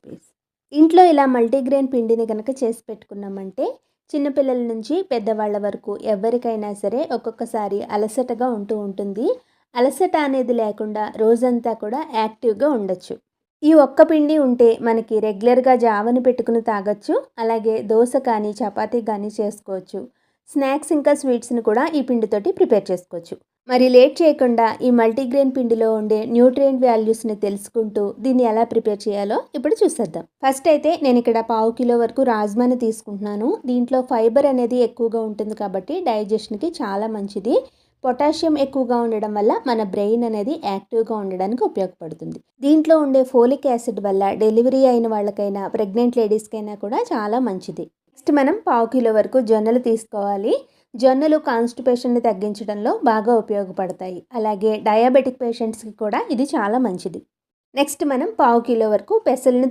Recipes. ఇంట్లో ఇలా multigrain పిండిని కనుక చేసి పెట్టుకున్నామంటే చిన్నపిల్లల నుంచి పెద్దవాళ్ళ వరకు ఎవరికైనా సరే ఒక్కొక్కసారి అలసటగా ఉంటుంది. అలసట అనేది లేకుండా రోజంతా కూడా యాక్టివ్గా ఉండొచ్చు. ఈ ఒక్క పిండి ఉంటే మనకి రెగ్యులర్గా జావని పెట్టుకుని తాగొచ్చు. అలాగే దోశ కానీ చపాతీ కానీ చేసుకోవచ్చు. స్నాక్స్ ఇంకా స్వీట్స్ని కూడా ఈ పిండితోటి ప్రిపేర్ చేసుకోవచ్చు. మరి లేట్ చేయకుండా ఈ మల్టీగ్రెయిన్ పిండిలో ఉండే న్యూట్రియంట్ వాల్యూస్ని తెలుసుకుంటూ దీన్ని ఎలా ప్రిపేర్ చేయాలో ఇప్పుడు చూసేద్దాం. ఫస్ట్ అయితే నేను ఇక్కడ 1/2 కిలో వరకు రాజ్మాని తీసుకుంటున్నాను. దీంట్లో ఫైబర్ అనేది ఎక్కువగా ఉంటుంది కాబట్టి డైజెషన్కి చాలా మంచిది. పొటాషియం ఎక్కువగా ఉండడం వల్ల మన బ్రెయిన్ అనేది యాక్టివ్గా ఉండడానికి ఉపయోగపడుతుంది. దీంట్లో ఉండే ఫోలిక్ యాసిడ్ వల్ల డెలివరీ అయిన వాళ్ళకైనా ప్రెగ్నెంట్ లేడీస్కైనా కూడా చాలా మంచిది. నెక్స్ట్ మనం 1/2 కిలో వరకు జొన్నలు తీసుకోవాలి. జొన్నలు కాన్స్టిపేషన్ని తగ్గించడంలో బాగా ఉపయోగపడతాయి. అలాగే డయాబెటిక్ పేషెంట్స్కి కూడా ఇది చాలా మంచిది. నెక్స్ట్ మనం 1/2 కిలో వరకు పెసలను